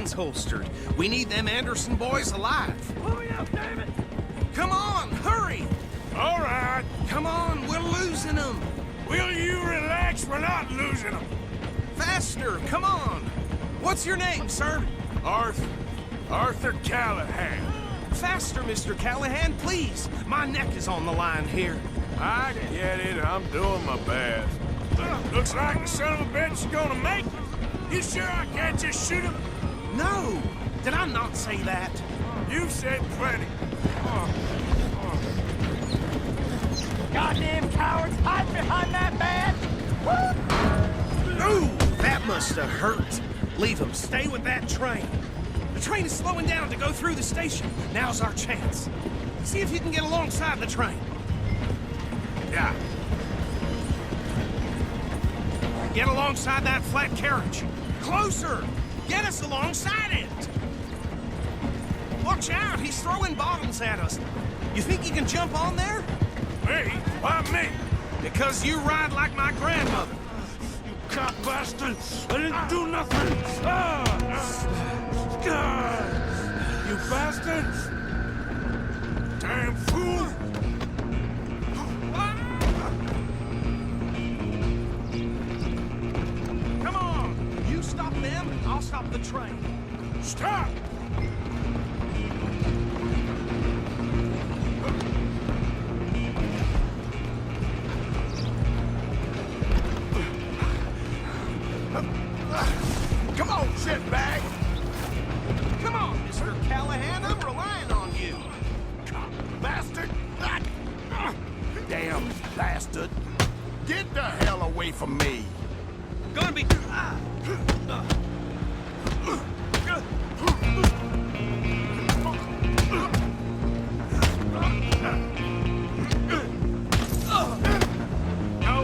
guns holstered. We need them Anderson boys alive. Pull me up, David! Come on, hurry! All right. Come on, we're losing them. Will you relax? We're not losing them. Faster, come on. What's your name, sir? Arthur Callahan. Faster, Mr. Callahan, please. My neck is on the line here. I get it. I'm doing my best. Looks like the son of a bitch is gonna make it. You sure I can't just shoot him? No! Did I not say that? You've said plenty. Goddamn cowards hide behind that badge! Ooh, that must have hurt. Leave them. Stay with that train. The train is slowing down to go through the station. Now's our chance. See if you can get alongside the train. Yeah. Get alongside that flat carriage. Closer! Get us alongside it! Watch out! He's throwing bottles at us. You think you can jump on there? Me? Why me? Because you ride like my grandmother. You cop bastard! I didn't do nothing! You bastard! Damn fool! Come on! You stop them, I'll stop the train. Stop! Come on, shitbag! Come on, Mr. Callahan, I'm relying on you. Bastard! Damn bastard! Get the hell away from me! Gonna be... Go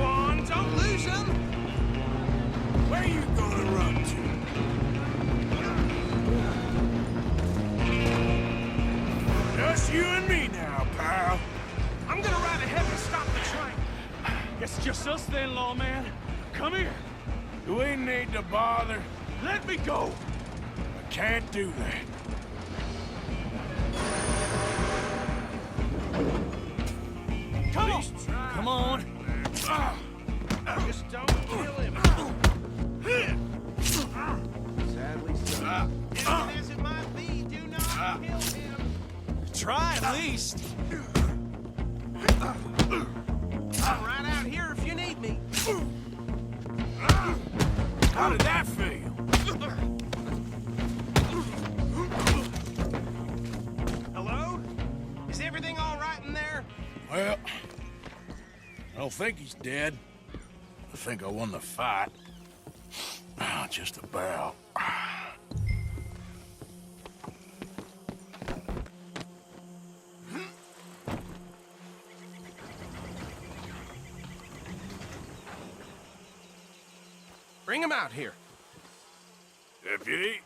on, don't lose him. Where you gonna run to? Just you and me now, pal. I'm gonna ride ahead and stop the train. Guess it's just us then, lawman. Come here. Do we need to bother? Let me go. I can't do that. Come on. Come on. Just don't kill him. Sadly so. Innocent as it might be, do not kill him. Try at least. I'm right out here if you need me. How did that feel? Hello? Is everything all right in there? Well, I don't think he's dead. I think I won the fight. Just about. Bring him out here. Deputy,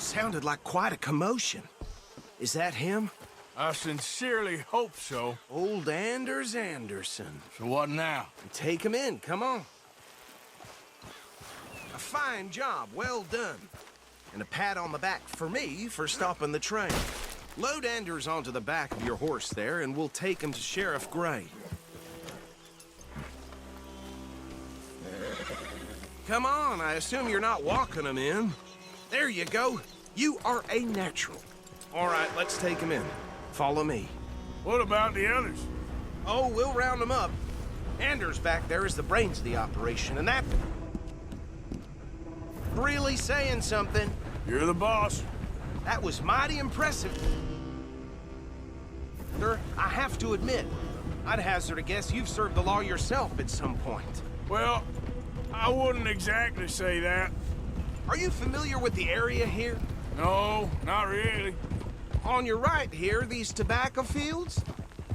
Sounded like quite a commotion. Is that him? I sincerely hope so. Old Anders Anderson. So what now? Take him in, come on. A fine job, well done. And a pat on the back for me for stopping the train. Load Anders onto the back of your horse there, and we'll take him to Sheriff Gray. Come on, I assume you're not walking him in. There you go. You are a natural. All right, let's take him in. Follow me. What about the others? Oh, we'll round them up. Anders back there is the brains of the operation, and that... Really saying something. You're the boss. That was mighty impressive. Sir, I have to admit, I'd hazard a guess you've served the law yourself at some point. Well, I wouldn't exactly say that. Are you familiar with the area here? No, not really. On your right here, these tobacco fields?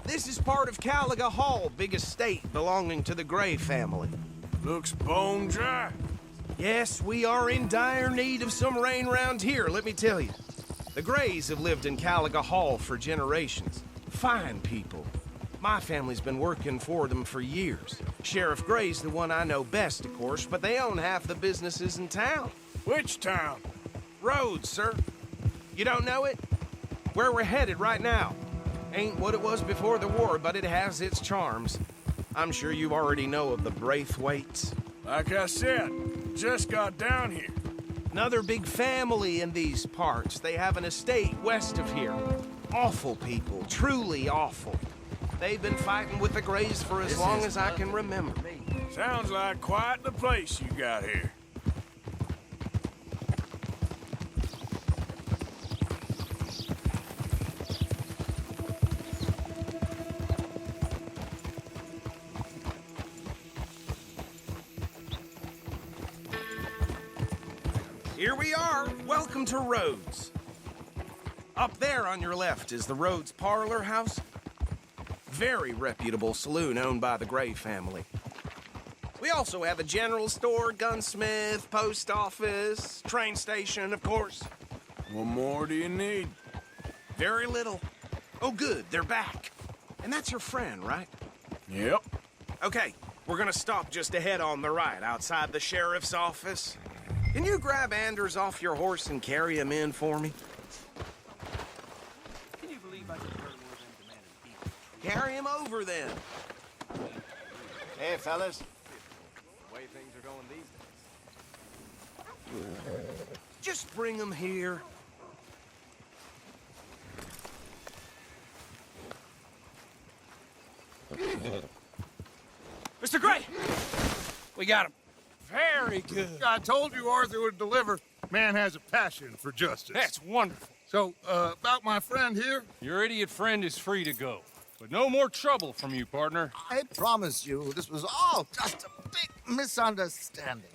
This is part of Caliga Hall, big estate belonging to the Gray family. Looks bone dry. Yes, we are in dire need of some rain round here, let me tell you. The Grays have lived in Caliga Hall for generations. Fine people. My family's been working for them for years. Sheriff Gray's the one I know best, of course, but they own half the businesses in town. Which town? Rhodes, sir. You don't know it? Where we're headed right now. Ain't what it was before the war, but it has its charms. I'm sure you already know of the Braithwaites. Like I said, just got down here. Another big family in these parts. They have an estate west of here. Awful people, truly awful. They've been fighting with the Greys for as long as I can remember. Sounds like quite the place you got here. Here we are. Welcome to Rhodes. Up there on your left is the Rhodes Parlor House. Very reputable saloon owned by the Gray family. We also have a general store, gunsmith, post office, train station, of course. What more do you need? Very little. Oh, good, they're back. And that's your friend, right? Yep. Okay, we're gonna stop just ahead on the right, outside the sheriff's office. Can you grab Anders off your horse and carry him in for me? Can you believe I just heard more than demanded people? Carry him over, then. Hey, fellas. The way things are going these days. Just bring him here. Mr. Gray! We got him. Very good. I told you Arthur would deliver. Man has a passion for justice. That's wonderful. So, about my friend here? Your idiot friend is free to go. But no more trouble from you, partner. I promise you, this was all just a big misunderstanding.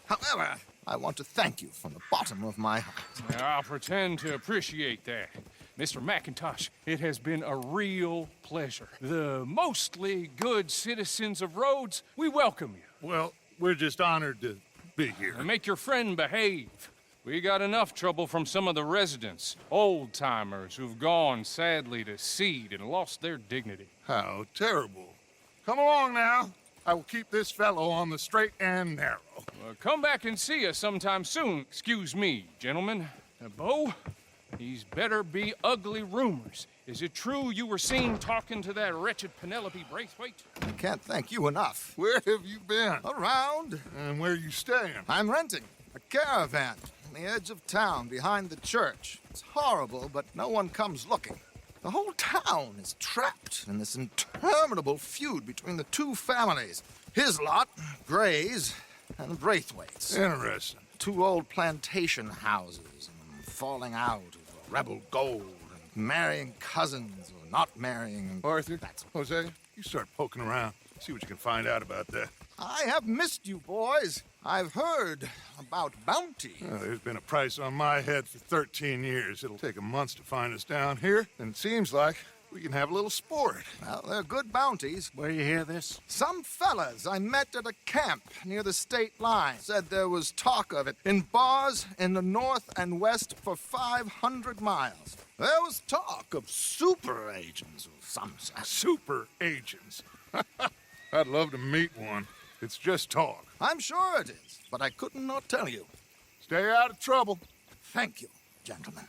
However, I want to thank you from the bottom of my heart. Now, I'll pretend to appreciate that. Mr. McIntosh, it has been a real pleasure. The mostly good citizens of Rhodes, we welcome you. Well, we're just honored to be here. And make your friend behave. We got enough trouble from some of the residents, old-timers who've gone, sadly, to seed and lost their dignity. How terrible. Come along now. I will keep this fellow on the straight and narrow. Well, come back and see us sometime soon. Excuse me, gentlemen. Bo, these better be ugly rumors. Is it true you were seen talking to that wretched Penelope Braithwaite? I can't thank you enough. Where have you been? Around. And where you staying? I'm renting a caravan on the edge of town behind the church. It's horrible, but no one comes looking. The whole town is trapped in this interminable feud between the two families. His lot, Gray's, and the Braithwaites. Interesting. Two old plantation houses, and falling out of rebel gold, and marrying cousins or not marrying. And Arthur, Jose, you start poking around. See what you can find out about that. I have missed you, boys. I've heard about bounty. There's been a price on my head for 13 years. It'll take a month to find us down here, and it seems like we can have a little sport. Well, they're good bounties. Where you hear this? Some fellas I met at a camp near the state line said there was talk of it in bars in the north and west for 500 miles. There was talk of super agents of some sort. Super agents. I'd love to meet one. It's just talk. I'm sure it is, but I couldn't not tell you. Stay out of trouble. Thank you, gentlemen.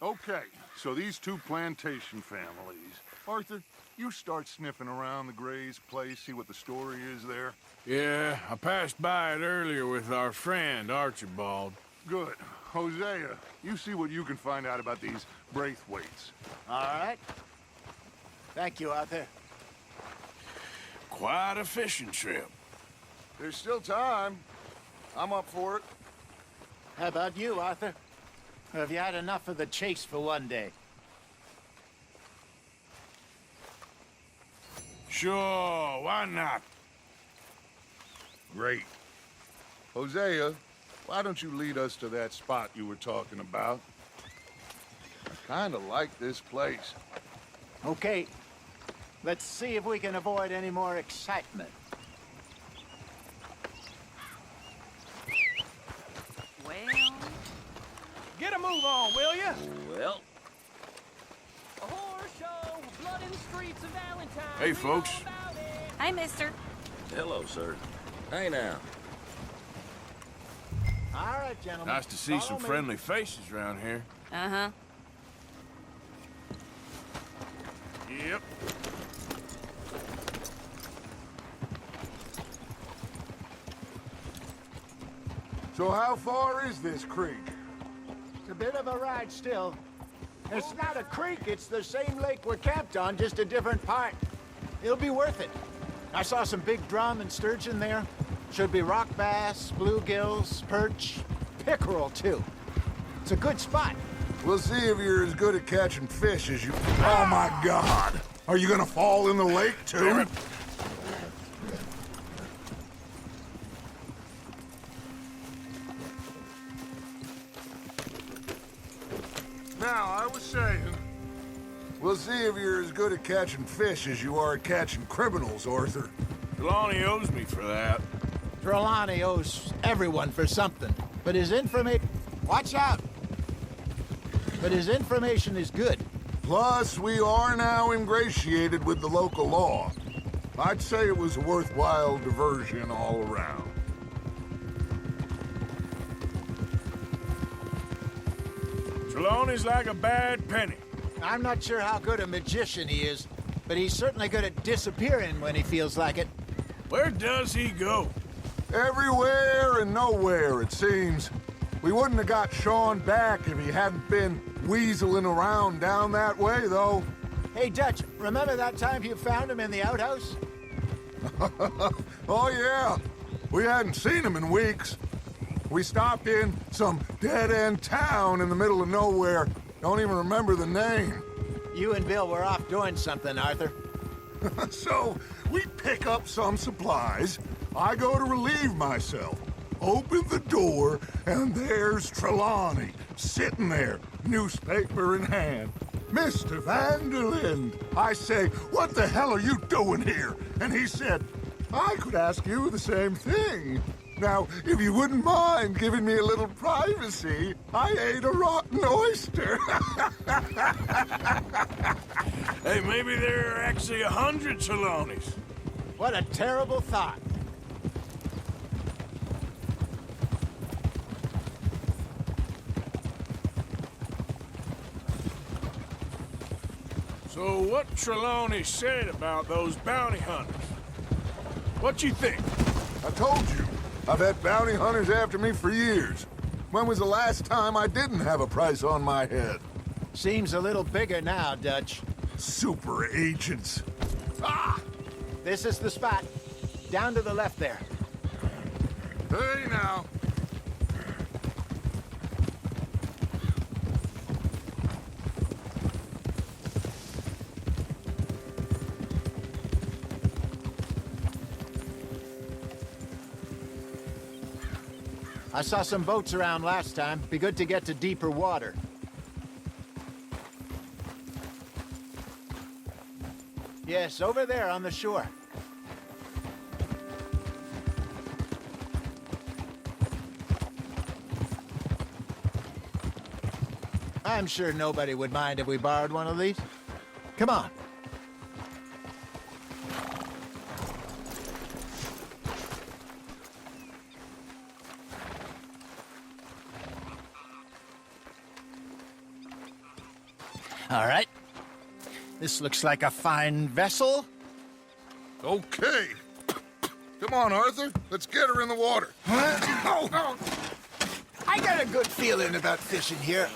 Okay, so these two plantation families. Arthur, you start sniffing around the Gray's place, see what the story is there. Yeah, I passed by it earlier with our friend, Archibald. Good. Hosea, you see what you can find out about these Braithwaites. All right. Thank you, Arthur. Quite a fishing trip. There's still time. I'm up for it. How about you, Arthur? Or have you had enough of the chase for one day? Sure, why not? Great. Hosea, why don't you lead us to that spot you were talking about? I kind of like this place. Okay. Let's see if we can avoid any more excitement. Well, Get a move on, will you? a horse show, bloody Hey, folks. Hi, mister. Hello, sir. Hey, now. All right, gentlemen. Nice to see some Follow me. friendly faces around here. Uh-huh. Yep. So how far is this creek? It's a bit of a ride still. It's not a creek, it's the same lake we're camped on, just a different part. It'll be worth it. I saw some big drum and sturgeon there. Should be rock bass, bluegills, perch, pickerel too. It's a good spot. We'll see if you're as good at catching fish as you... Oh, my God! Are you gonna fall in the lake, too? Damn it. Now, I was saying... We'll see if you're as good at catching fish as you are at catching criminals, Arthur. Trelawney owes me for that. Trelawney owes everyone for something, but his information... Watch out! But his information is good. Plus, we are now ingratiated with the local law. I'd say it was a worthwhile diversion all around. Trelawney's like a bad penny. I'm not sure how good a magician he is, but he's certainly good at disappearing when he feels like it. Where does he go? Everywhere and nowhere, it seems. We wouldn't have got Sean back if he hadn't been weaseling around down that way, though. Hey, Dutch, remember that time you found him in the outhouse? Oh, yeah. We hadn't seen him in weeks. We stopped in some dead-end town in the middle of nowhere. Don't even remember the name. You and Bill were off doing something, Arthur. So, we pick up some supplies. I go to relieve myself. Open the door, and there's Trelawney, sitting there, newspaper in hand. Mr. Vanderlyn. I say, what the hell are you doing here? And he said, I could ask you the same thing. Now, if you wouldn't mind giving me a little privacy, I ate a rotten oyster. Hey, maybe there are actually 100 Trelawneys. What a terrible thought. So what Trelawney said about those bounty hunters? What you think? I told you, I've had bounty hunters after me for years. When was the last time I didn't have a price on my head? Seems a little bigger now, Dutch. Super agents. Ah! This is the spot. Down to the left there. Hey, now. I saw some boats around last time. Be good to get to deeper water. Yes, over there on the shore. I'm sure nobody would mind if we borrowed one of these. Come on. All right. This looks like a fine vessel. Okay. Come on, Arthur. Let's get her in the water. I got a good feeling about fishing here.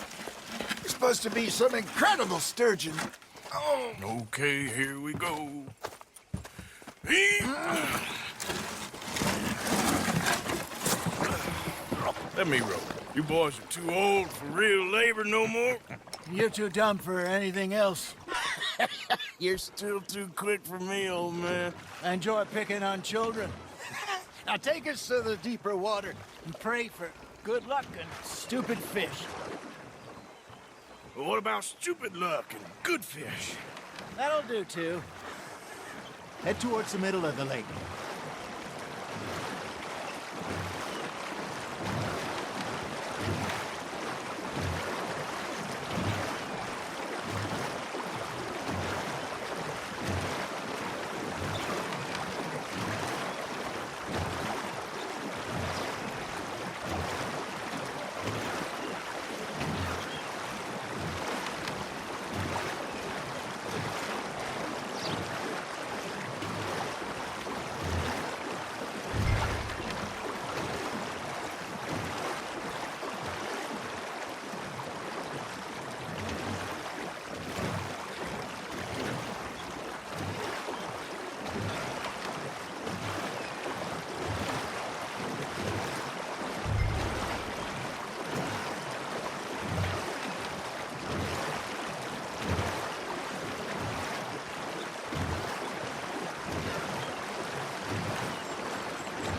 There's supposed to be some incredible sturgeon. Oh. Okay, here we go. Let me row. You boys are too old for real labor no more. You're too dumb for anything else. You're still too quick for me, old man. I enjoy picking on children. Now take us to the deeper water and pray for good luck and stupid fish. Well, what about stupid luck and good fish? That'll do, too. Head towards the middle of the lake.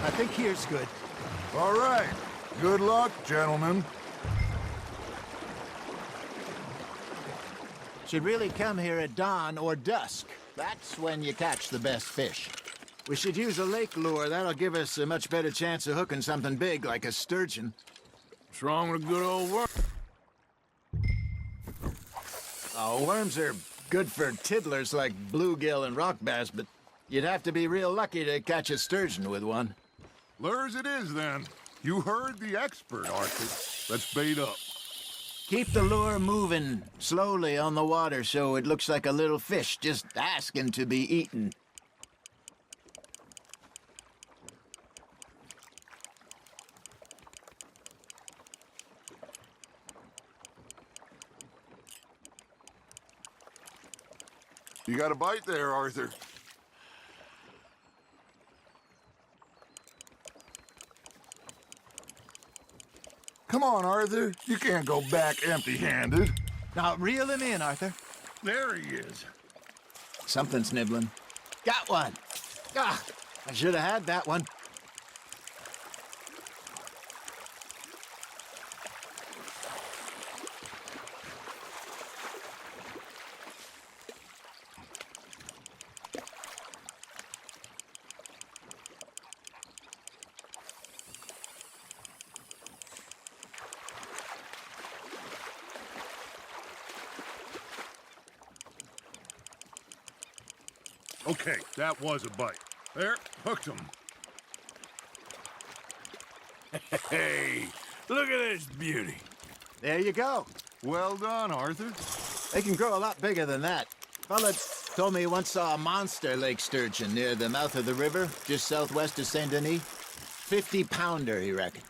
I think here's good. All right. Good luck, gentlemen. Should really come here at dawn or dusk. That's when you catch the best fish. We should use a lake lure. That'll give us a much better chance of hooking something big like a sturgeon. What's wrong with a good old worm? Oh, worms are good for tiddlers like bluegill and rock bass, but you'd have to be real lucky to catch a sturgeon with one. Lures it is, then. You heard the expert, Arthur. Let's bait up. Keep the lure moving slowly on the water so it looks like a little fish just asking to be eaten. You got a bite there, Arthur. Come on, Arthur. You can't go back empty-handed. Now reel him in, Arthur. There he is. Something's nibbling. Got one. Ah, I should have had that one. Okay, that was a bite. There, hooked him. Hey, look at this beauty. There you go. Well done, Arthur. They can grow a lot bigger than that. Fella told me he once saw a monster lake sturgeon near the mouth of the river, just southwest of Saint Denis. 50-pounder, he reckoned.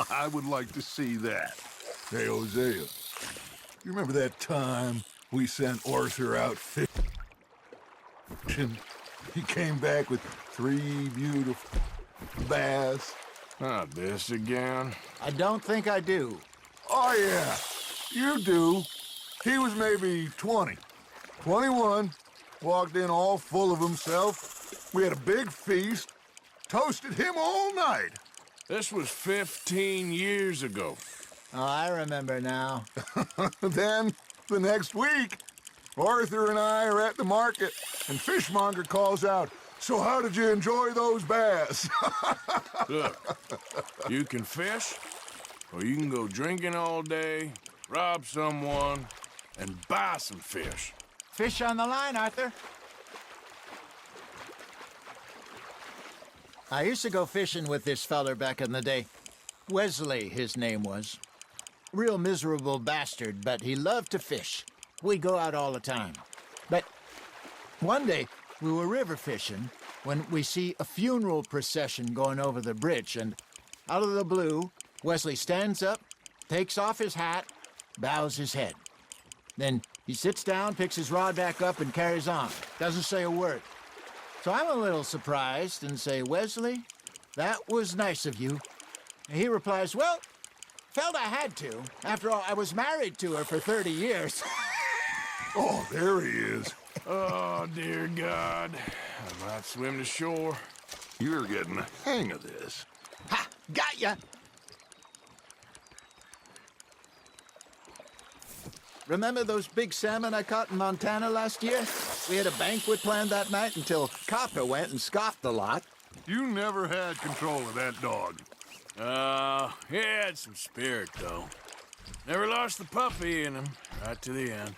I would like to see that. Hey, Hosea, you remember that time we sent Arthur out fishing? He came back with 3 beautiful bass. Not this again. I don't think I do. Oh, yeah, you do. He was maybe 20, 21, walked in all full of himself. We had a big feast, toasted him all night. This was 15 years ago. Oh, I remember now. Then, the next week, Arthur and I are at the market, and Fishmonger calls out, "So how did you enjoy those bass?" Look, you can fish, or you can go drinking all day, rob someone, and buy some fish. Fish on the line, Arthur. I used to go fishing with this feller back in the day. Wesley, his name was. Real miserable bastard, but he loved to fish. We'd go out all the time. But one day, we were river fishing when we see a funeral procession going over the bridge, and out of the blue, Wesley stands up, takes off his hat, bows his head. Then he sits down, picks his rod back up, and carries on. Doesn't say a word. So I'm a little surprised and say, "Wesley, that was nice of you." And he replies, "Well, felt I had to. After all, I was married to her for 30 years. Oh, there he is. Oh, dear God. I might swim to shore. You're getting the hang of this. Ha! Got ya! Remember those big salmon I caught in Montana last year? We had a banquet planned that night until Copper went and scoffed the lot. You never had control of that dog. He had some spirit, though. Never lost the puppy in him, right to the end.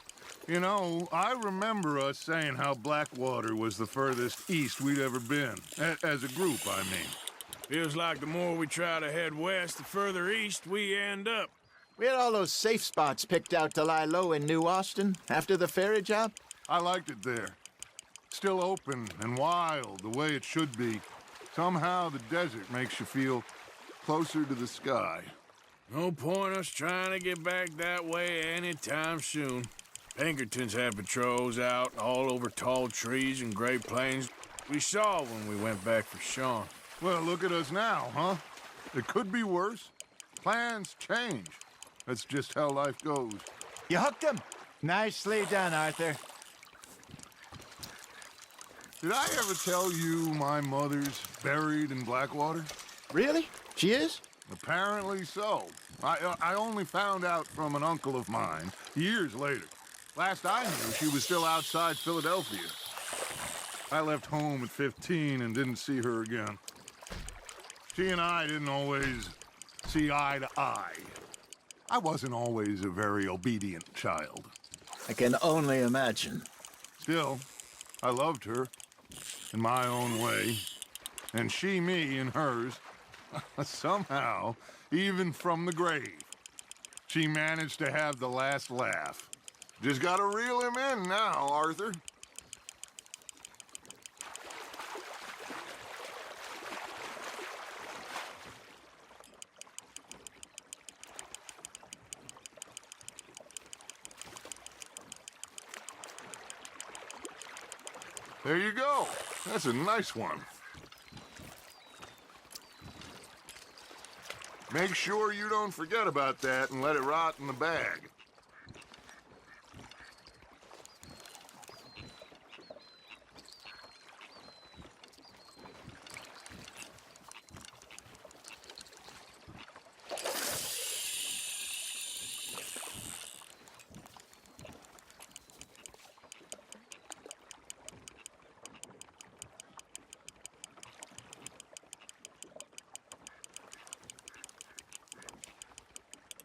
You know, I remember us saying how Blackwater was the furthest east we'd ever been. As a group, I mean. Feels like the more we try to head west, the further east we end up. We had all those safe spots picked out to lie low in New Austin after the ferry job. I liked it there. Still open and wild, the way it should be. Somehow the desert makes you feel closer to the sky. No point us trying to get back that way anytime soon. Pinkertons had patrols out all over tall trees and Great Plains. We saw when we went back for Sean. Well, look at us now, huh? It could be worse. Plans change. That's just how life goes. You hooked him. Nicely done, Arthur. Did I ever tell you my mother's buried in Blackwater? Really? She is? Apparently so. I only found out from an uncle of mine years later. Last I knew, she was still outside Philadelphia. I left home at 15 and didn't see her again. She and I didn't always see eye to eye. I wasn't always a very obedient child. I can only imagine. Still, I loved her in my own way, and she me in hers. Somehow, even from the grave, she managed to have the last laugh. Just gotta reel him in now, Arthur. There you go. That's a nice one. Make sure you don't forget about that and let it rot in the bag.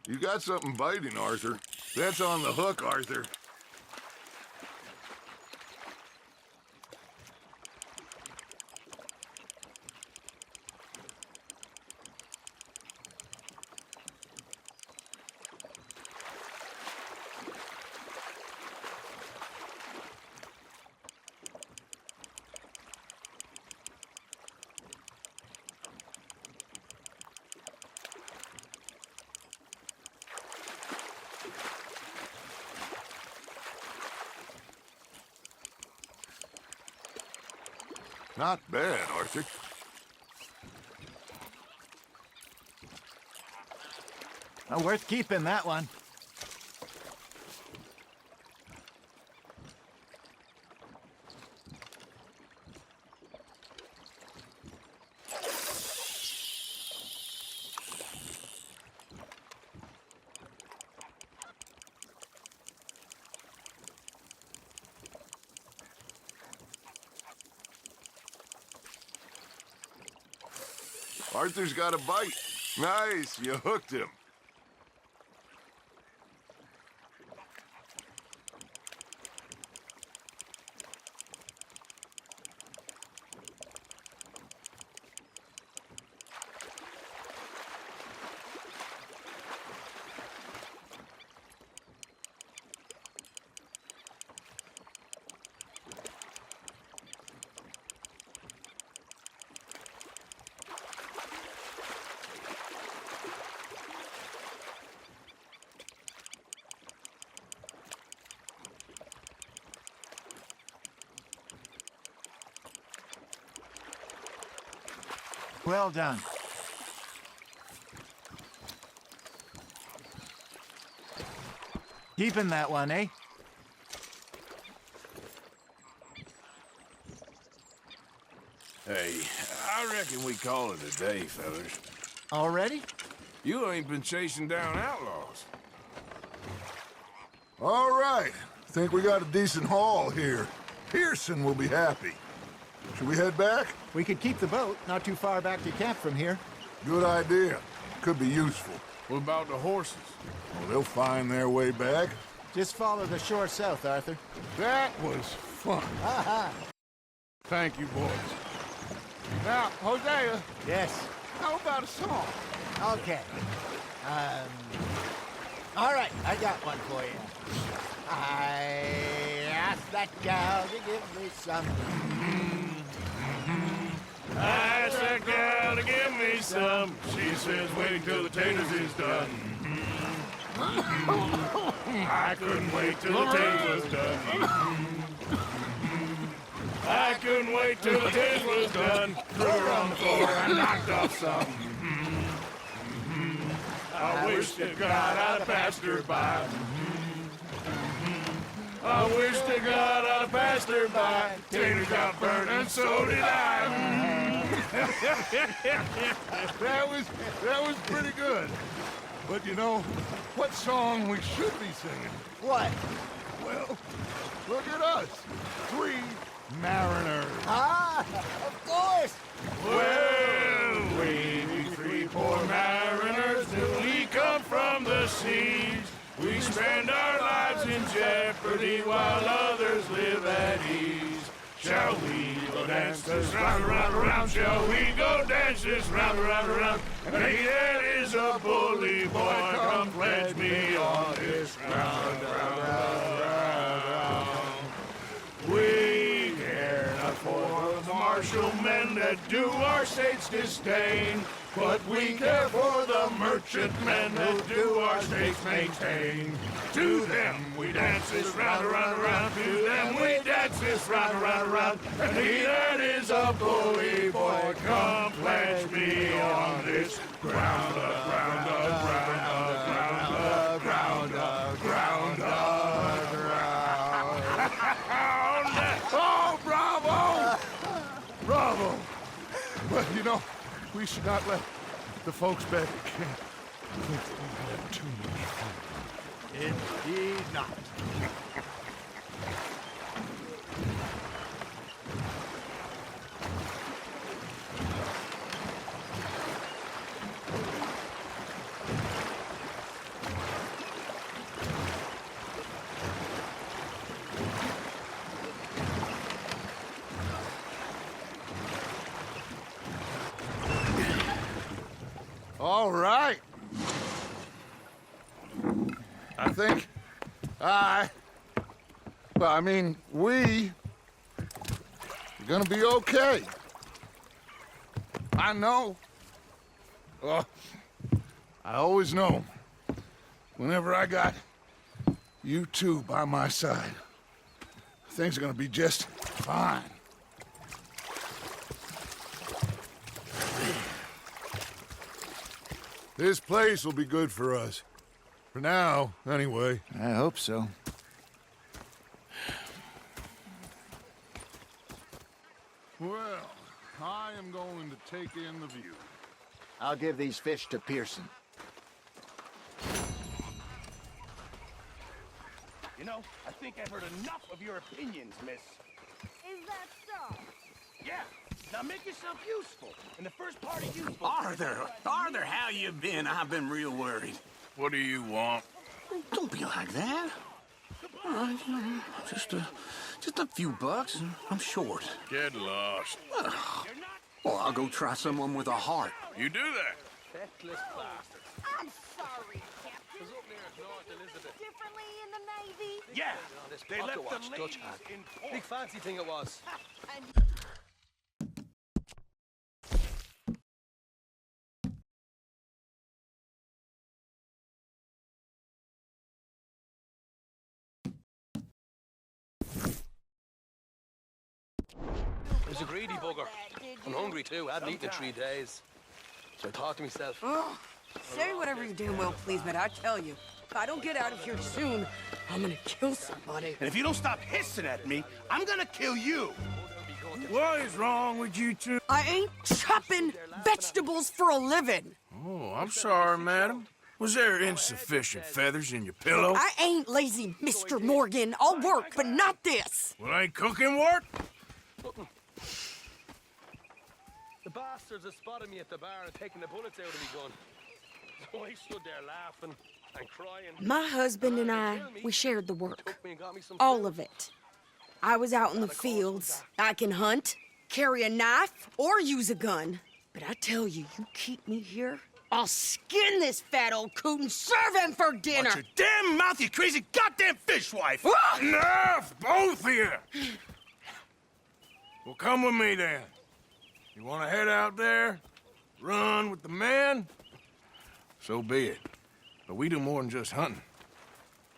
You got something biting, Arthur. That's on the hook, Arthur. Not bad, Arthur. Worth keeping, that one. Arthur's got a bite. Nice, you hooked him. Well done. Keeping that one, eh? Hey, I reckon we call it a day, fellas. Already? You ain't been chasing down outlaws. All right. Think we got a decent haul here. Pearson will be happy. Should we head back? We could keep the boat not too far back to camp from here. Good idea. Could be useful. What about the horses? Well, they'll find their way back. Just follow the shore south, Arthur. That was fun. Thank you, boys. Now, Hosea, Yes. how about a song? Okay. All right, I got one for you. I asked that gal to give me some. I asked that gal to give me some. She says wait till the taters is done. I couldn't wait till the taters was done. I couldn't wait till the taters was done. Threw her on the floor and knocked off some. I wish to God I'd passed her by. I wish to God I'd passed her by. Tater got burnt and so did I. That was pretty good. But you know, what song we should be singing? What? Well, look at us. 3 mariners. Ah, of course. Well, we be 3 poor mariners newly come from the seas. We spend our lives in jeopardy while others live at ease. Shall we go dance this round, around, around? Shall we go dance this round, around, around? And he that is a bully boy, come pledge me on this round, round, round, round. We care not for the martial men that do our state's disdain, but we care for the merchantmen that do our states maintain. To them we dance this round, around, around. To them we dance this round, around, around. And he that is a bully boy, come pledge me on this ground, ground, ground, ground, ground, ground, ground. Oh, bravo! Bravo! But you know, we should not let the folks back at camp think we've had too much fun. Indeed not. All right. I think we are gonna be okay. I know. Oh, I always know. Whenever I got you two by my side, things are gonna be just fine. This place will be good for us. For now, anyway. I hope so. Well, I am going to take in the view. I'll give these fish to Pearson. You know, I think I've heard enough of your opinions, miss. Is that so? Yeah. Now make yourself useful. In the first part of useful... Arthur, how you been? I've been real worried. What do you want? Don't be like that. Just a few bucks. I'm short. Get lost. Well, I'll go try someone with a heart. You do that. Feckless bastard. I'm sorry, Captain. Differently in the Navy? Yeah, This they Potter left Watch the Dutch ladies hat. in port. Big fancy thing it was. And It was a greedy bugger. I'm hungry too. I hadn't eaten in 3 days. So I thought to myself, Oh, say whatever you damn well please, but I tell you, if I don't get out of here soon, I'm gonna kill somebody. And if you don't stop hissing at me, I'm gonna kill you. What is wrong with you two? I ain't chopping vegetables for a living. Oh, I'm sorry, madam. Was there insufficient feathers in your pillow? I ain't lazy, Mr. Morgan. I'll work, but not this. Well, ain't cooking work? the bastards had spotted me at the bar and taken the bullets out of me gun. So I stood there laughing and crying. My husband and I, we shared the work. Took me and got me some All food. of it. I was out in the fields. I can hunt, carry a knife, or use a gun. But I tell you, you keep me here, I'll skin this fat old coot and serve him for dinner. Watch your damn mouth, you crazy goddamn fishwife! Enough, both of you! Well, come with me then. You want to head out there, run with the men? So be it. But we do more than just hunting.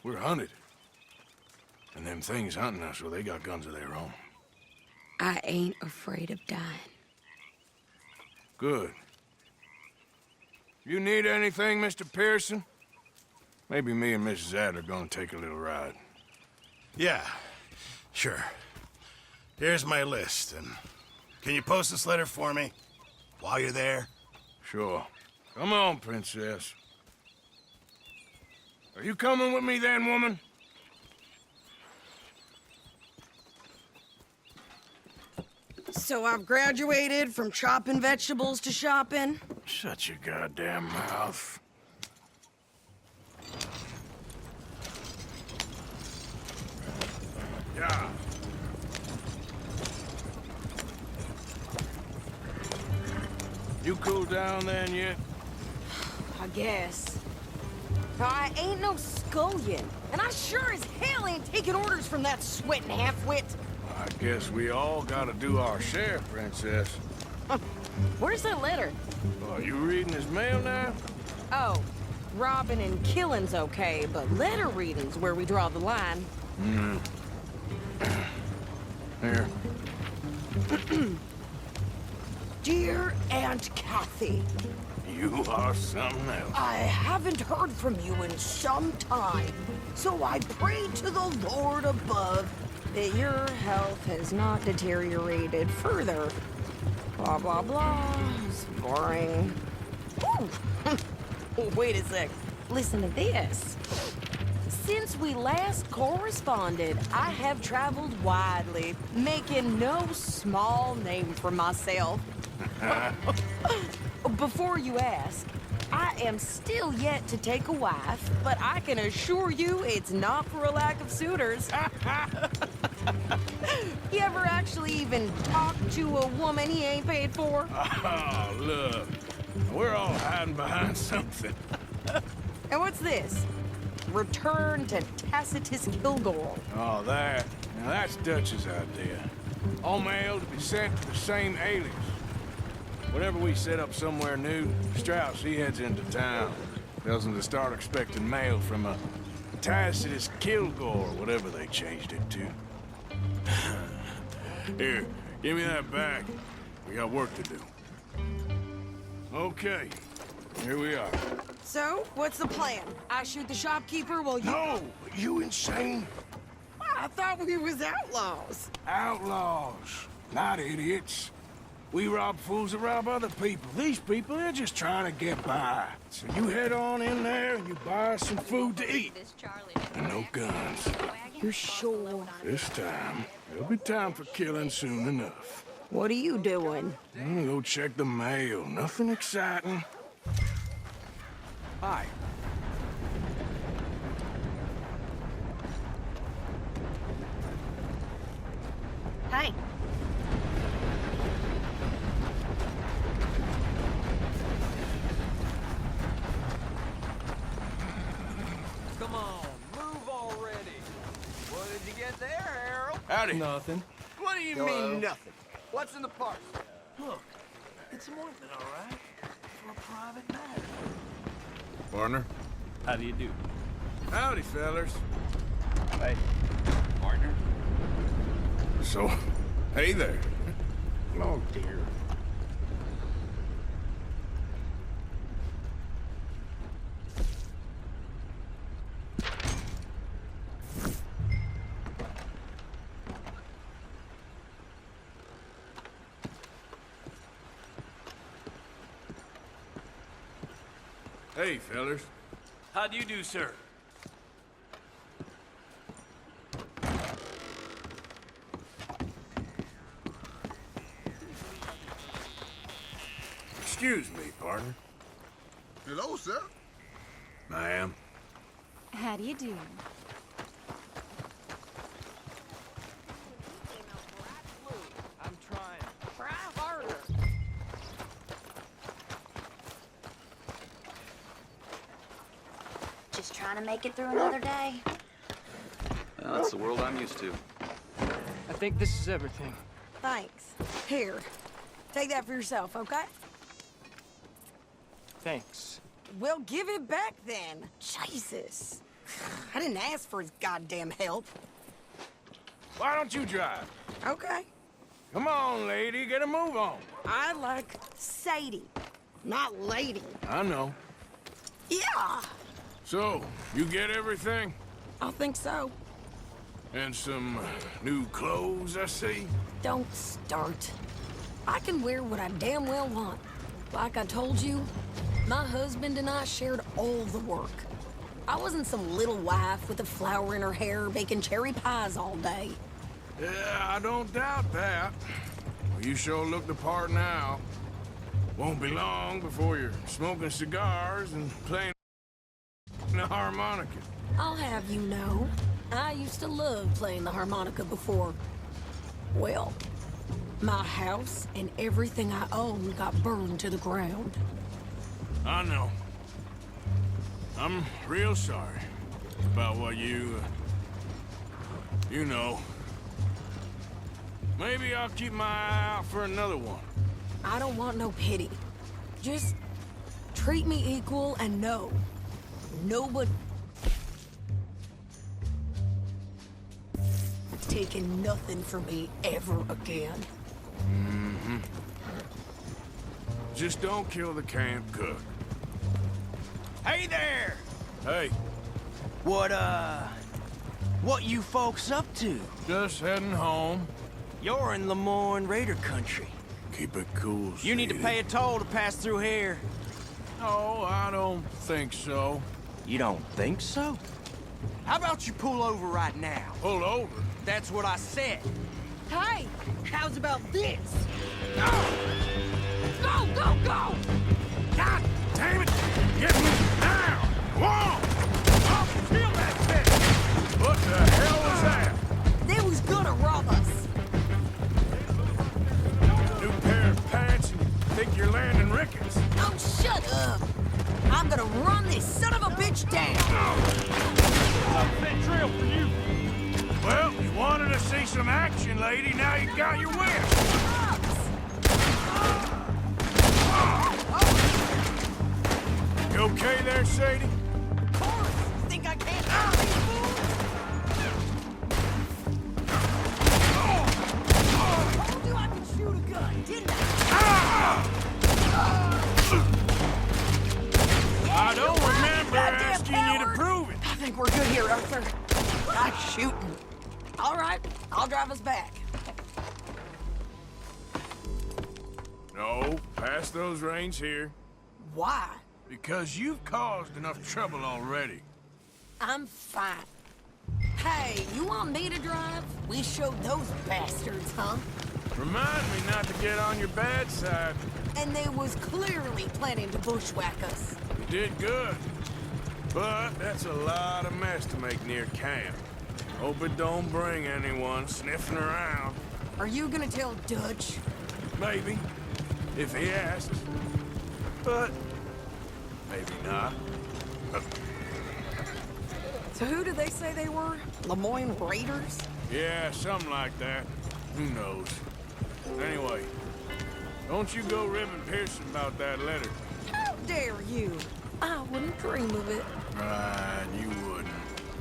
We're hunted. And them things hunting us, well, they got guns of their own. I ain't afraid of dying. Good. You need anything, Mr. Pearson? Maybe me and Mrs. Adler are gonna take a little ride. Yeah, sure. Here's my list, and can you post this letter for me while you're there? Sure. Come on, Princess. Are you coming with me then, woman? So I've graduated from chopping vegetables to shopping? Shut your goddamn mouth. Yeah. You cooled down then yet? I guess. I ain't no scullion, and I sure as hell ain't taking orders from that sweating half-wit. I guess we all gotta do our share, Princess. Where's that letter? Oh, you reading his mail now? Oh, robbing and killing's okay, but letter reading's where we draw the line. Here. Dear Aunt Kathy, You are something else. I haven't heard from you in some time, so I pray to the Lord above that your health has not deteriorated further. Blah, blah, blah. It's boring. Ooh. Wait a sec. Listen to this. Since we last corresponded, I have traveled widely, making no small name for myself. Before you ask, I am still yet to take a wife, but I can assure you it's not for a lack of suitors. You ever actually even talk to a woman he ain't paid for? Oh, look. We're all hiding behind something. And what's this? Return to Tacitus Kilgore. Oh, that. Now, that's Dutch's idea. All mail to be sent to the same alias. Whenever we set up somewhere new, Strauss, he heads into town. Tells them to start expecting mail from a Tacitus Kilgore, whatever they changed it to. Here, give me that back. We got work to do. Okay, here we are. So, what's the plan? I shoot the shopkeeper while you... No! You insane? I thought we was outlaws. Outlaws, not idiots. We rob fools that rob other people. These people, they're just trying to get by. So you head on in there and you buy us some food to eat. And no guns. You're sure? This time, there'll be time for killing soon enough. What are you doing? Go check the mail. Nothing exciting. Hi. Hey. Come on, move already. What did you get there, Harold? Howdy. Nothing. What do you mean, nothing? What's in the parcel? Look, it's some ointment, all right? For a private matter. Partner. How do you do? Howdy, fellers. Hey, partner. So, hey there. Oh, dear. Hey, fellers. How do you do, sir? Excuse me, partner. Hello, sir. Ma'am. How do you do? I'm trying. Try harder. Just trying to make it through another day. Well, that's the world I'm used to. I think this is everything. Thanks. Here. Take that for yourself, okay? Thanks. Well, give it back then. Jesus. I didn't ask for his goddamn help. Why don't you drive? Okay. Come on, lady, get a move on. I like Sadie, not lady. I know. Yeah, So, you get everything? I think so. And some new clothes, I see? Don't start. I can wear what I damn well want. Like I told you, my husband and I shared all the work. I wasn't some little wife with a flower in her hair baking cherry pies all day. Yeah, I don't doubt that. Well, you sure look the part now. Won't be long before you're smoking cigars and playing the harmonica. I'll have you know, I used to love playing the harmonica before. Well, my house and everything I owned got burned to the ground. I know. I'm real sorry about what you know. Maybe I'll keep my eye out for another one. I don't want no pity. Just treat me equal and know, nobody taking nothing from me ever again. Mm-hmm. Just don't kill the camp cook. Hey there! Hey. What you folks up to? Just heading home. You're in Lemoyne Raider country. Keep it cool, You need to Sadie. pay a toll to pass through here. No, I don't think so. You don't think so? How about you pull over right now? Pull over? That's what I said. Hey, how's about this? Go! Go, go, go! God damn it! Get me now! Whoa! I'll kill that thing! What the hell was that? They was gonna rob us. New pair of pants and you think you're landing Ricketts. Oh, shut up! I'm gonna run this son of a bitch down! That trail for you. Well, you wanted to see some action, lady. Now you got your wish. You okay there, Sadie? Of course! Think I can't hurt these fools? I told you I could shoot a gun, didn't I? I don't you lied, remember goddamn asking you to coward. prove it. I think we're good here, Arthur. Nice shooting. All right, I'll drive us back. No, pass those reins here. Why? Because you've caused enough trouble already. I'm fine. Hey, you want me to drive? We showed those bastards, huh? Remind me not to get on your bad side. And they was clearly planning to bushwhack us. You did good. But that's a lot of mess to make near camp. Hope it don't bring anyone sniffing around. Are you gonna tell Dutch? Maybe, if he asks. But maybe not. So who did they say they were? Lemoyne Raiders? Yeah, something like that. Who knows? Anyway, don't you go ribbing Pearson about that letter. How dare you? I wouldn't dream of it. Right, you wouldn't.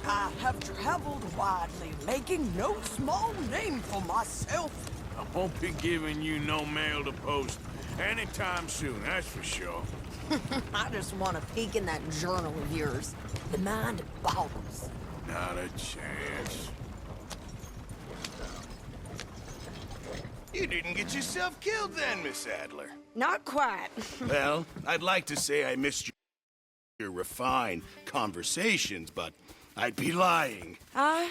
I have traveled widely, making no small name for myself. I won't be giving you no mail to post anytime soon, that's for sure. I just want to peek in that journal of yours. The mind boggles. Not a chance. You didn't get yourself killed then, Miss Adler. Not quite. Well, I'd like to say I missed your refined conversations, but I'd be lying. I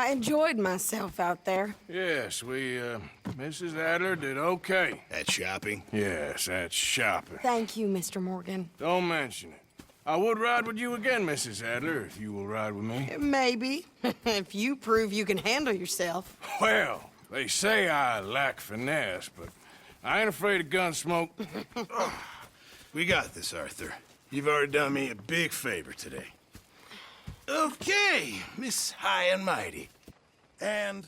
enjoyed myself out there. Yes, Mrs. Adler did okay. At shopping? Yes, that's shopping. Thank you, Mr. Morgan. Don't mention it. I would ride with you again, Mrs. Adler, if you will ride with me. Maybe. If you prove you can handle yourself. Well, they say I lack finesse, but I ain't afraid of gun smoke. We got this, Arthur. You've already done me a big favor today. Okay, Miss High and Mighty. And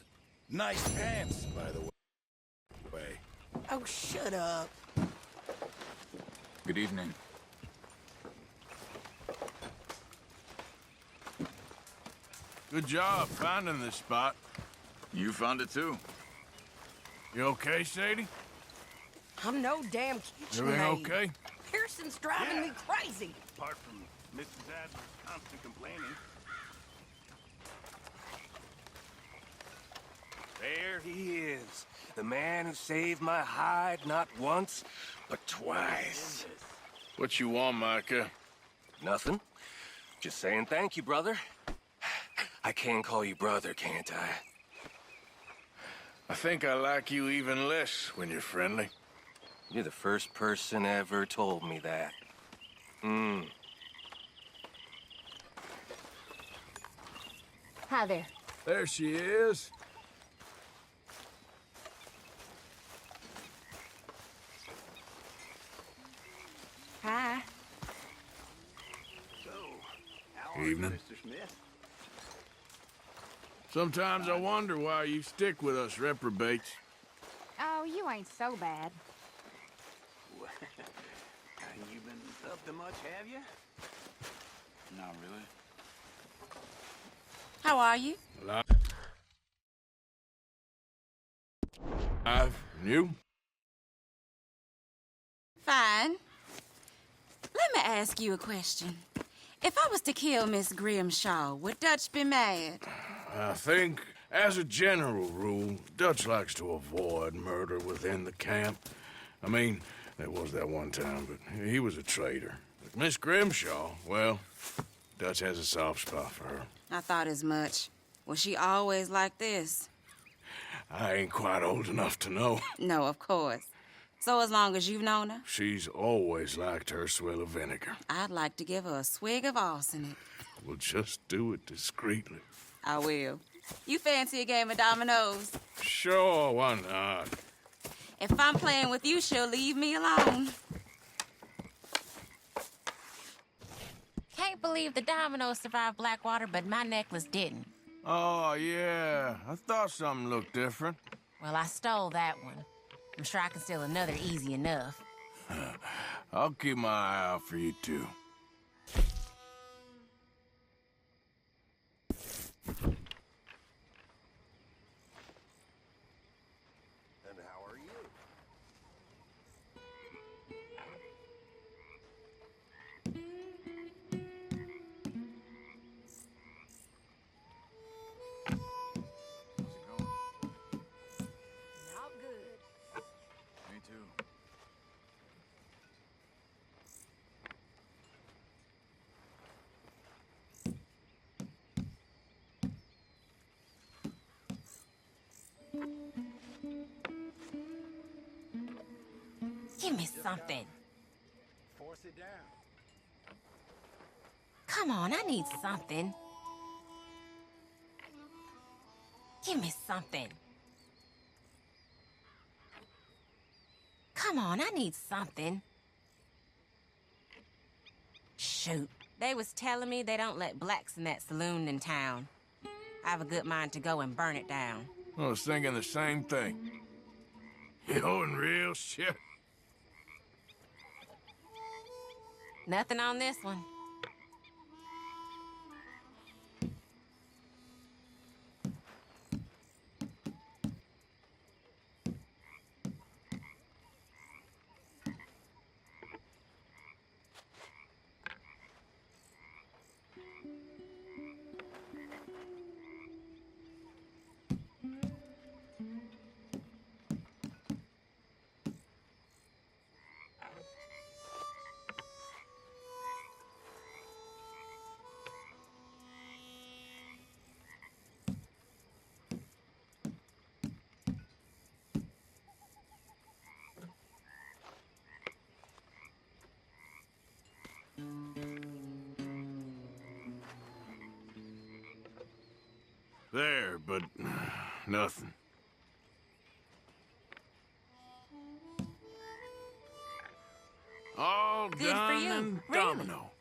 nice pants, by the way. Oh, shut up. Good evening. Good job finding this spot. You found it too. You okay, Sadie? I'm no damn kitchen Everything maid. okay? Pearson's driving me crazy. Apart from Mrs. Adler's constant complaining. There he is. The man who saved my hide not once, but twice. What you want, Micah? Nothing. Just saying thank you, brother. I can call you brother, can't I? I think I like you even less when you're friendly. You're the first person ever told me that. Hi there. There she is. Hi. Evening. Mr. Smith. Sometimes I wonder why you stick with us reprobates. Oh, you ain't so bad. You been up to much, have you? Not really. How are you? Alive. And you? Fine. Let me ask you a question. If I was to kill Miss Grimshaw, would Dutch be mad? I think, as a general rule, Dutch likes to avoid murder within the camp. I mean, there was that one time, but he was a traitor. But Miss Grimshaw, well, Dutch has a soft spot for her. I thought as much. Was she always like this? I ain't quite old enough to know. No, of course. So as long as you've known her? She's always liked her swill of vinegar. I'd like to give her a swig of arsenic. We'll just do it discreetly. I will. You fancy a game of dominoes? Sure, why not? If I'm playing with you, she'll leave me alone. Can't believe the dominoes survived Blackwater, but my necklace didn't. Oh, yeah. I thought something looked different. Well, I stole that one. I'm sure I can steal another easy enough. I'll keep my eye out for you, too. And how are you? Not good. Me too. Give me something. Force it down. Come on, I need something. Give me something. Come on, I need something. Shoot. They was telling me they don't let blacks in that saloon in town. I have a good mind to go and burn it down. I was thinking the same thing. You know, in real shit. Nothing on this one. There, but nothing. All Good for done you, and really. domino.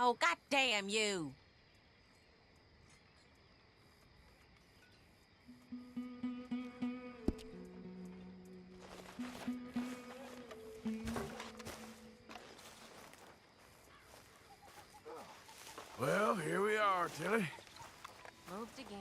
Oh, goddamn you! Well, here we are, Tilly. Moved again.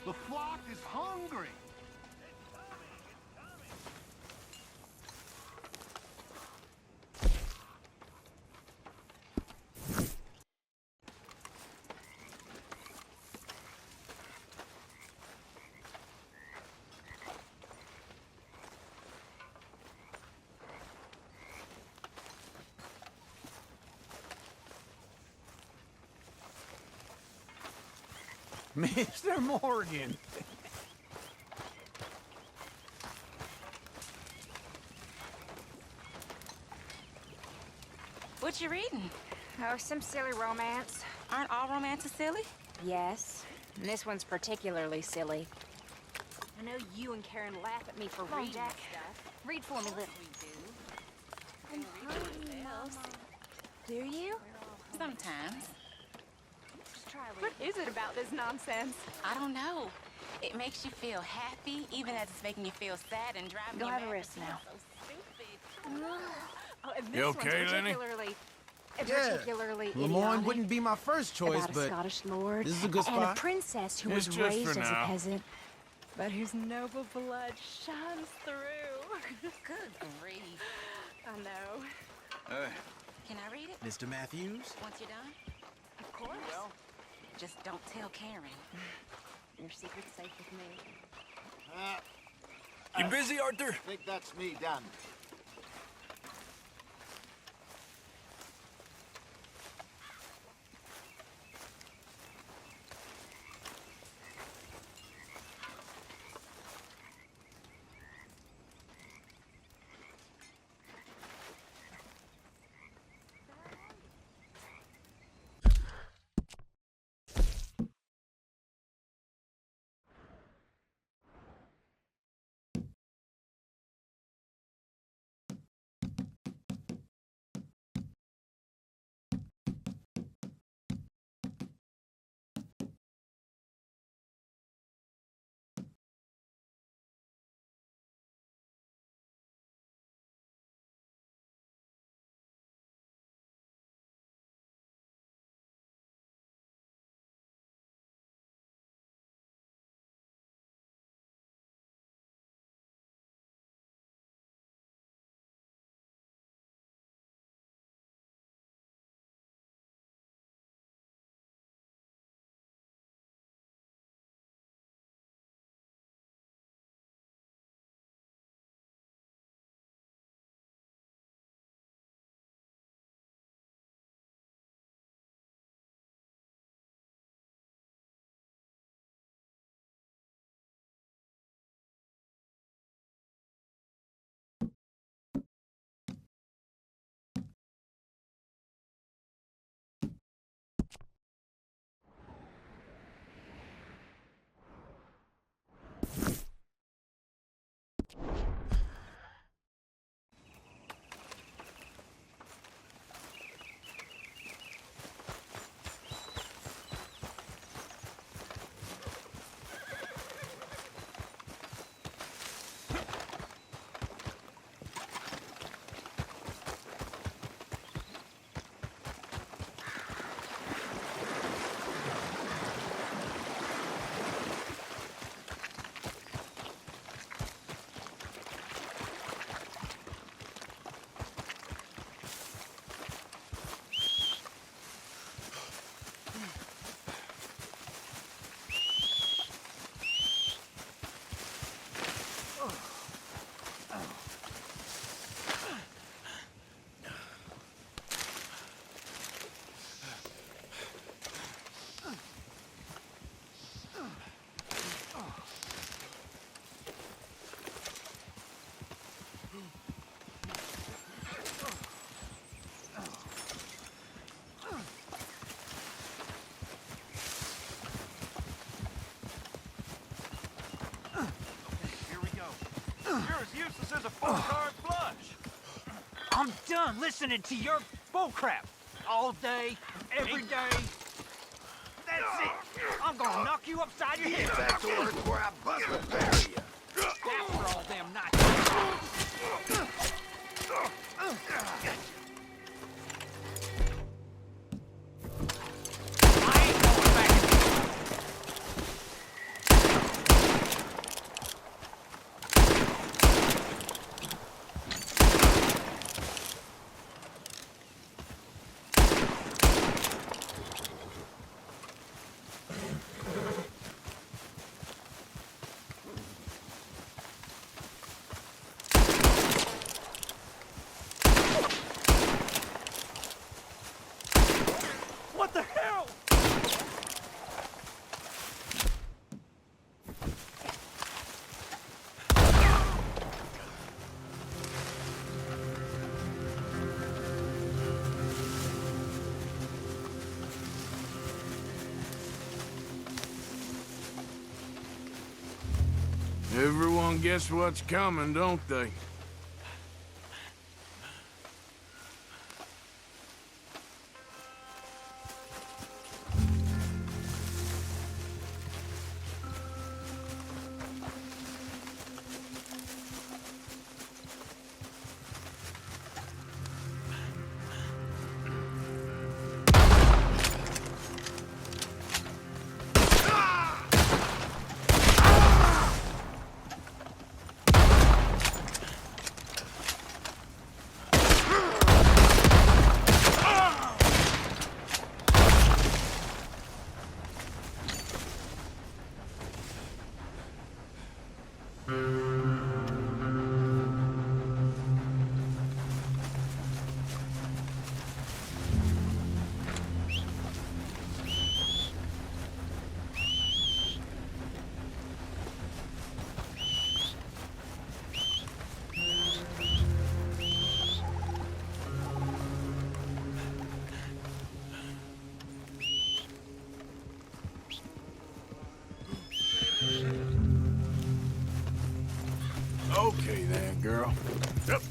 The flock is hungry. Mr. Morgan. What you reading? Oh, some silly romance. Aren't all romances silly? Yes, and this one's particularly silly. I know you and Karen laugh at me for Come on, reading Jack. stuff. Read for me, little. I'm hungry, Mama. Do you? Sometimes. What is it about this nonsense? I don't know. It makes you feel happy, even as it's making you feel sad and driving Go you have a mad. rest now. So stupid. Oh, and this You one's okay, Lenny? particularly Lemoyne idiotic. wouldn't be my first choice, About a but Scottish lord this is a good and spot. a princess who It's was just raised for as a now. peasant, but whose noble blood shines through. Good grief. I know. Hey, Can I read it? Mr. Matthews? Once you're done? Of course. Just don't tell Karen. Your secret's safe with me. you busy, Arthur? I think that's me done. Useless as a four-card flush. I'm done listening to your bullcrap all day, every day. That's it. I'm gonna knock you upside your head. Back to work where I bust and bury you. After all them nights. I ain't going back. Everyone gets what's coming, don't they? Okay then, girl. Yep.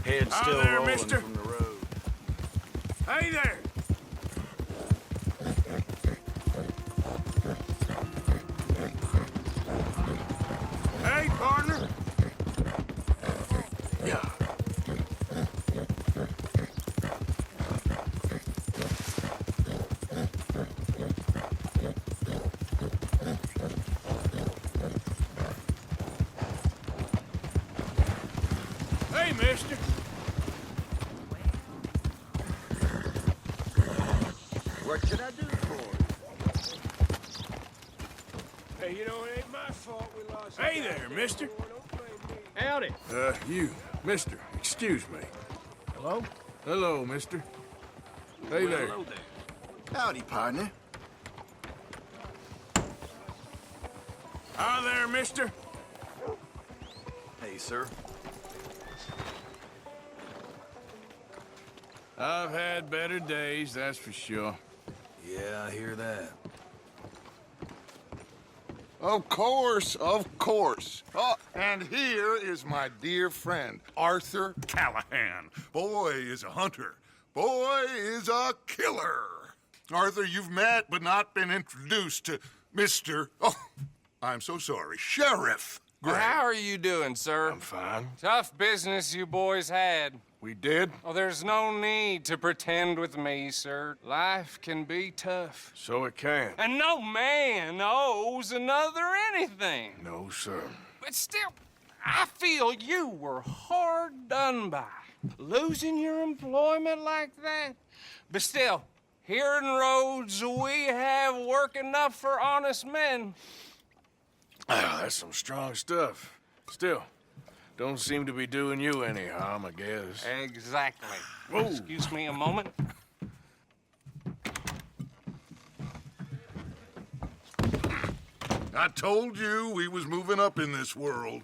Head still there, rolling mister. from the road. Hey there! Hey, partner! Yeah. Hey, mister! What should I do for you? Hey, you know, it ain't my fault we lost. Hey there, mister! Howdy. You, mister, excuse me. Hello? Hello, mister. Hey there. Hello there. Howdy, partner. Hi there, mister. Hey, sir. I've had better days, that's for sure. Yeah, I hear that. Of course, of course. Oh, and here is my dear friend, Arthur Callahan. Boy is a hunter. Boy is a killer. Arthur, you've met but not been introduced to Mr. Oh, I'm so sorry, Sheriff Gray. How are you doing, sir? I'm fine. Tough business you boys had. We did? Oh, there's no need to pretend with me, sir. Life can be tough. So it can. And no man owes another anything. No, sir. But still, I feel you were hard done by. Losing your employment like that. But still, here in Rhodes, we have work enough for honest men. Ah, that's some strong stuff. Still, don't seem to be doing you any harm, I guess. Exactly. Whoa. Excuse me a moment. I told you we was moving up in this world.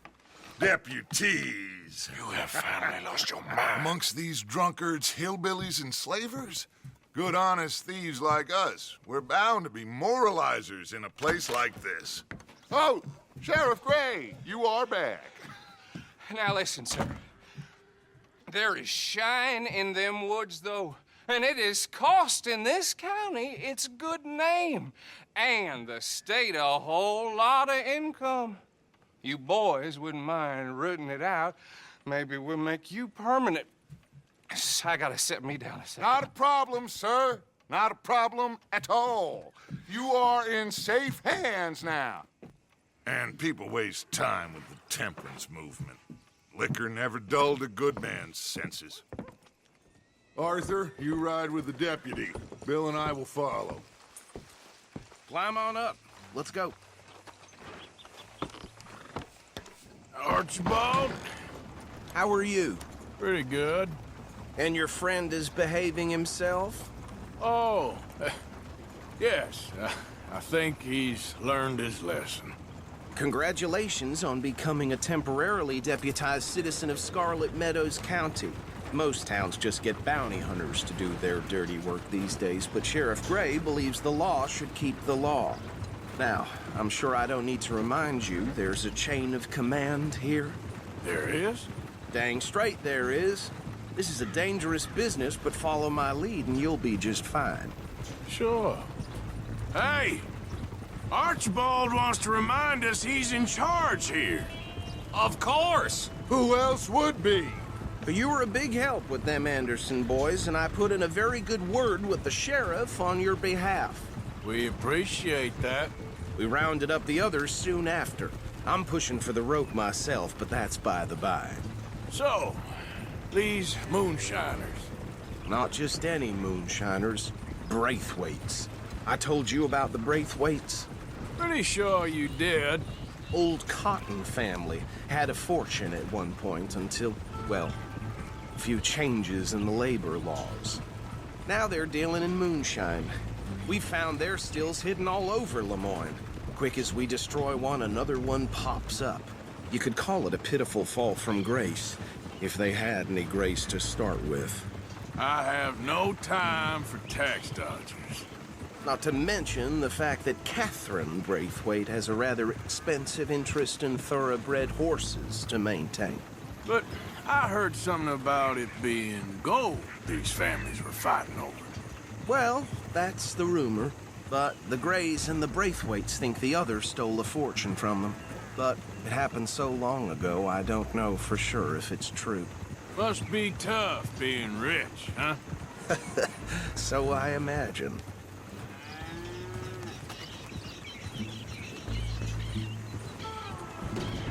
Deputies. You have finally lost your mind. Amongst these drunkards, hillbillies, and slavers? Good honest thieves like us. We're bound to be moralizers in a place like this. Oh, Sheriff Gray, you are back. Now listen, sir. There is shine in them woods, though, and it is costing this county its good name and the state a whole lot of income. You boys wouldn't mind rooting it out. Maybe we'll make you permanent. I gotta set me down a second. Not a problem, sir. Not a problem at all. You are in safe hands now. And people waste time with the temperance movement. Liquor never dulled a good man's senses. Arthur, you ride with the deputy. Bill and I will follow. Climb on up. Let's go. Archibald? How are you? Pretty good. And your friend is behaving himself? Oh, yes. I think he's learned his lesson. Congratulations on becoming a temporarily deputized citizen of Scarlet Meadows County. Most towns just get bounty hunters to do their dirty work these days, but Sheriff Gray believes the law should keep the law. Now, I'm sure I don't need to remind you there's a chain of command here. There is? Dang straight there is. This is a dangerous business, but follow my lead and you'll be just fine. Sure. Hey! Archibald wants to remind us he's in charge here. Of course! Who else would be? You were a big help with them Anderson boys, and I put in a very good word with the sheriff on your behalf. We appreciate that. We rounded up the others soon after. I'm pushing for the rope myself, but that's by the by. So, these moonshiners. Not just any moonshiners. Braithwaites. I told you about the Braithwaites? Pretty sure you did. Old Cotton family had a fortune at one point until, well, a few changes in the labor laws. Now they're dealing in moonshine. We found their stills hidden all over Lemoyne. Quick as we destroy one, another one pops up. You could call it a pitiful fall from grace, if they had any grace to start with. I have no time for tax dodgers. Not to mention the fact that Catherine Braithwaite has a rather expensive interest in thoroughbred horses to maintain. But I heard something about it being gold these families were fighting over. Well, that's the rumor. But the Grays and the Braithwaites think the others stole a fortune from them. But it happened so long ago, I don't know for sure if it's true. Must be tough being rich, huh? So I imagine.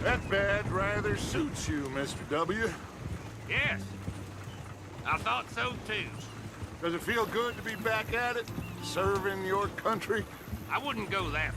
That badge rather suits you, Mr. W. Yes. I thought so, too. Does it feel good to be back at it, serving your country? I wouldn't go that